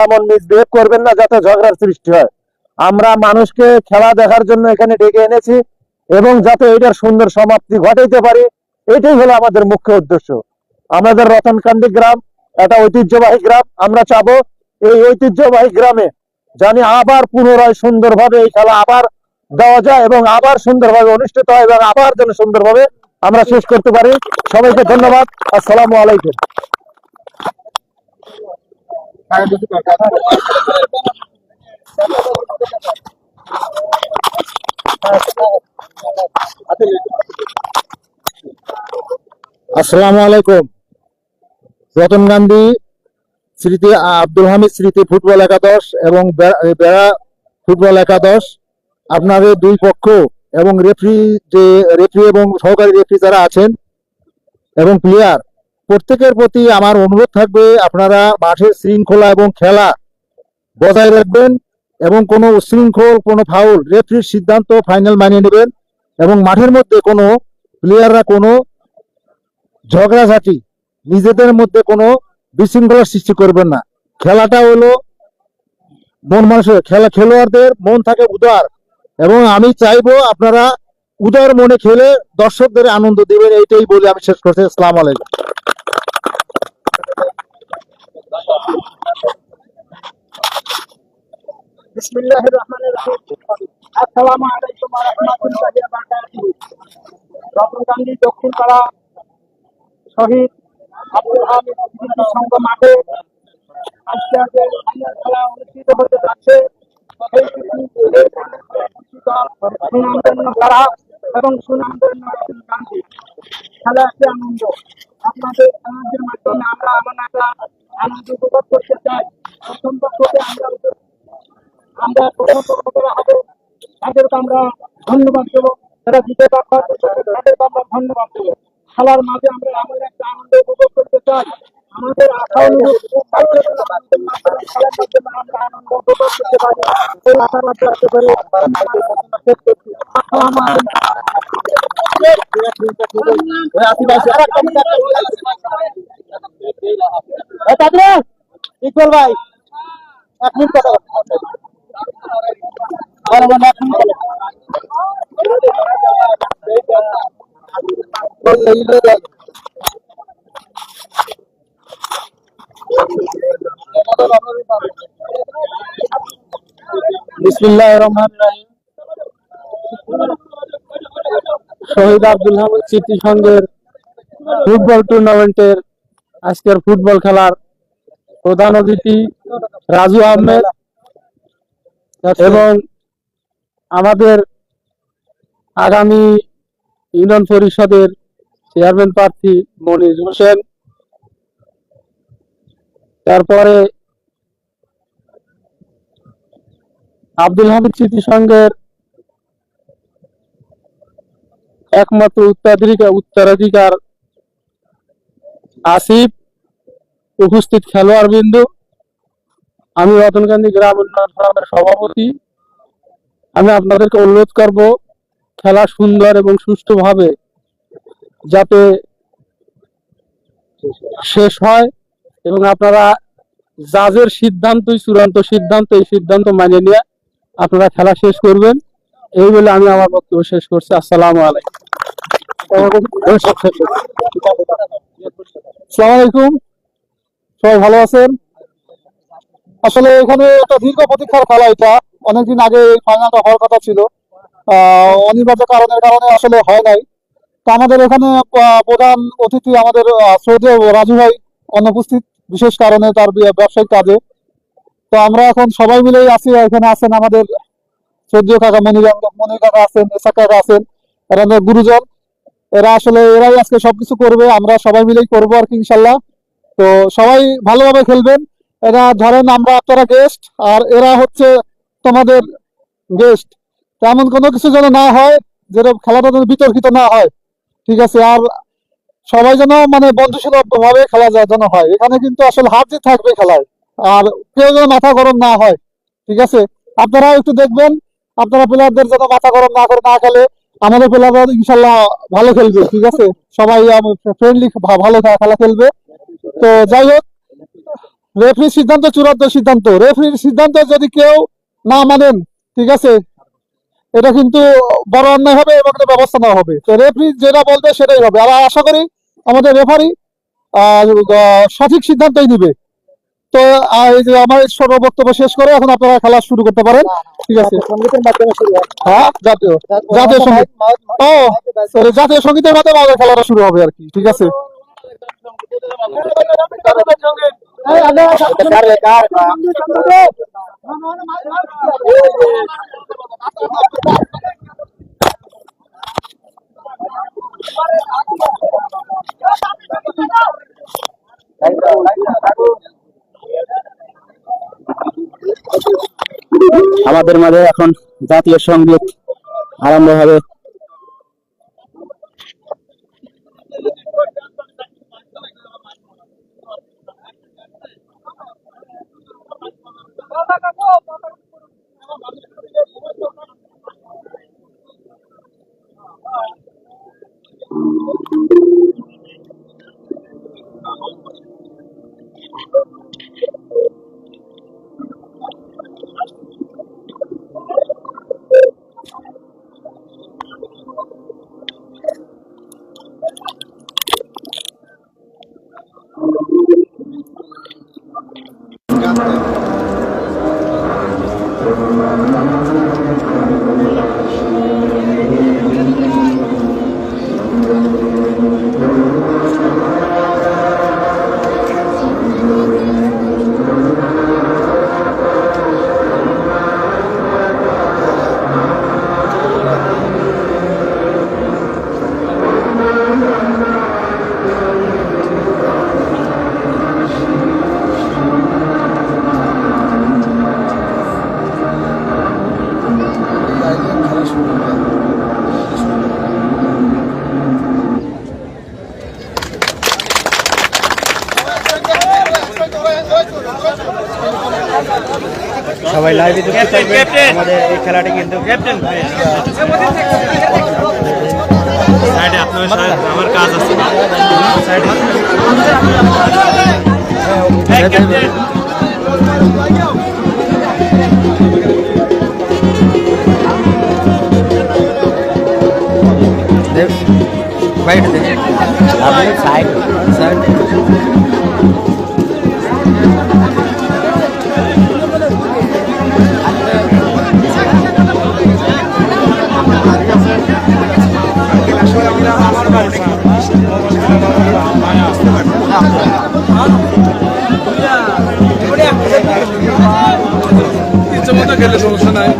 এমন মিসবিহেভ করবেন না যাতে ঝগড়ার সৃষ্টি হয়। আমরা মানুষকে খেলা দেখার জন্য এখানে ডেকে এনেছি এবং যাতে এটার সুন্দর সমাপ্তি ঘটাইতে পারি, এটাই হলো আমাদের মুখ্য উদ্দেশ্য। আমাদের রতনকান্দি গ্রাম একটা ঐতিহ্যবাহী গ্রাম। আমরা চাবো এই ঐতিহ্যবাহী গ্রামে জানি আবার পুনরায় সুন্দরভাবে এই খেলা আবার দেওয়া যায় এবং আবার সুন্দরভাবে অনুষ্ঠিত হয় এবং আবার যেন সুন্দরভাবে আমরা শেষ করতে পারি। সবাইকে ধন্যবাদ। আসসালামু আলাইকুম। আসসালামু আলাইকুম। রতনকান্দি স্মৃতি আব্দুল হামিদ স্মৃতি ফুটবল একাদশ এবং বেড়া ফুটবল একাদশ, আপনাদের দুই পক্ষ এবং রেফারি এবং সহকারী রেফারি যারা আছেন এবং প্লেয়ার প্রত্যেকের প্রতি আমার অনুরোধ থাকবে, আপনারা মাঠের শৃঙ্খলা এবং খেলা বজায় রাখবেন এবং কোনো উশৃঙ্খল কোনো ফাউল রেফারির সিদ্ধান্ত ফাইনাল মানিয়ে নেবেন এবং মাঠের মধ্যে কোনো প্লেয়াররা কোনো ঝগড়াঝাটি নিজেদের মধ্যে কোনো বিশৃঙ্খলার সৃষ্টি করবেন না। খেলাটা হলো মন মানুষের খেলা, খেলোয়াড়দের মন থাকে উদার এবং আমি চাইবো আপনারা উদার মনে খেলে দর্শকদের আনন্দ দিবেন, এইটাই বলে আমি শেষ করছি। আসসালামু আলাইকুম। বিসমিল্লাহির রহমানির রহিম। আসসালামু আলাইকুম ওয়া রাহমাতুল্লাহি ওয়া বারাকাতুহু। রতনকান্দি দক্ষিণ পাড়া শহীদ আব্দুল হামিদ স্মৃতি সংঘ মাঠে আজকে ফাইনাল খেলা অনুষ্ঠিত হতে যাচ্ছে। এই সুনামধন্য তারা এবং সুনামধন্য রতনকান্দি খেলা একটি আনন্দ। আপনাদের আনন্দের মাধ্যমে আমরা এমন একটা আনন্দ উপভোগ করতে চাই। প্রথম পক্ষকে আমরা হবে তাদেরকে আমরা ধন্যবাদ দেবো, তারা জিতে তাদেরকে আমরা ধন্যবাদ দেবো। খেলার মাঝে আমরা এমন একটা আনন্দ উপভোগ করতে চাই, আমাদের আশা অনুরূপ খেলার মাধ্যমে আমরা আনন্দ উপভোগ করতে পারি। এই আশাবাদ রাখতে পারি। ইকবাল ভাই এক মিনিট কথা বিসমিল্লাহির রহমানির রহিম। শহীদ আব্দুল হামিদ স্মৃতি সংঘের ফুটবল টুর্নামেন্টের আজকের ফুটবল খেলার প্রধান অতিথি রাজু আহমেদ এবং আমাদের আগামী ইউনিয়ন পরিষদের চেয়ারম্যান প্রার্থী মনির হোসেন, তারপরে আব্দুল হামিদ স্মৃতি সংঘের একমাত্র উত্তরাধিকার আসিফ, উপস্থিত খেলোয়াড় বিন্দু, আমি রতনকান্দি গ্রাম উন্নয়ন ফোরামের সভাপতি। আমি আপনাদেরকে অনুরোধ করব খেলা সুন্দর এবং সুষ্ঠুভাবে যাতে শেষ হয় এবং আপনারা জাজের সিদ্ধান্তই চূড়ান্ত সিদ্ধান্ত, এই সিদ্ধান্ত মানিয়ে নিয়ে আপনারা খেলা শেষ করবেন, এই বলে আমি আমার বক্তব্য শেষ করছি। আসসালামু আলাইকুম। আসসালামু আলাইকুম, সবাই ভালো আছেন? আসলে এখানে একটা দীর্ঘ প্রতীক্ষার খেলা, এটা অনেকদিন আগে এই ফাইনালটা হওয়ার কথা ছিল, অনিবার্য কারণের কারণে আসলে হয় নাই। তো আমাদের এখানে প্রধান অতিথি আমাদের শ্রদ্ধেয় রাজু ভাই অনুপস্থিত বিশেষ কারণে, তার ব্যবসায়িক কাজে। তো আমরা এখন সবাই মিলেই আছি। এখানে আছেন আমাদের শ্রদ্ধেয় কাকা মনির কাকা আছেন, এসা কাকা আছেন, এরা আমাদের গুরুজন। এরাই আজকে সবকিছু করবে, আমরা সবাই মিলেই করবো আর কি ইনশাল্লাহ। তো সবাই ভালোভাবে খেলবেন। এরা ধরেন আমরা আপনারা গেস্ট আর এরা হচ্ছে তোমাদের গেস্ট, তেমন কোনো কিছু যেন না হয়, যেটা খেলাটা যেন বিতর্কিত না হয়, ঠিক আছে? আর সবাই যেন মানে বন্ধুসুলভ ভাবে খেলা যায় যেন হয়। এখানে কিন্তু আসলে হার জিত থাকবে খেলায়, আর কেউ যেন মাথা গরম না হয়, ঠিক আছে? আপনারাও একটু দেখবেন, আপনারা প্লেয়ারদের যেন মাথা গরম না করে না খেলে, আমাদের প্লেয়াররা ইনশাল্লাহ ভালো খেলবে, ঠিক আছে? সবাই ফ্রেন্ডলি ভালো খেলা খেলবে। তো যাই হোক, রেফারির সিদ্ধান্ত চূড়ান্ত সিদ্ধান্ত। রেফারির সিদ্ধান্ত যদি কেউ না মানেন, ঠিক আছে, এটা কিন্তু বড় অন্যায় হবে এবং এটা ব্যবস্থা নেওয়া হবে। তো রেফারি যেটা বলবে সেটাই হবে। আর আশা করি আমাদের রেফারি সঠিক সিদ্ধান্তই নিবে। তো এই যে আমার এই ছোট বক্তব্য শেষ করে এখন আপনারা খেলা শুরু করতে পারেন, ঠিক আছে। সঙ্গীতের মাধ্যমে শুরু হয়। হ্যাঁ, জাতীয় জাতীয় সঙ্গীত। ও sorry, জাতীয় সঙ্গীতের মাধ্যমে আমাদের খেলাটা শুরু হবে আর কি, ঠিক আছে। আমাদের মাঝে এখন জাতীয় সঙ্গীত আরম্ভ হবে। সবাই লাইভে দেখতে থাকবেন। আমাদের এই খেলাটি কিন্তু সাইডে আপনার সাথে আমার কাজ আছে। সাইড সাইড ইচ্ছে মতো খেলে সমস্যা নাই।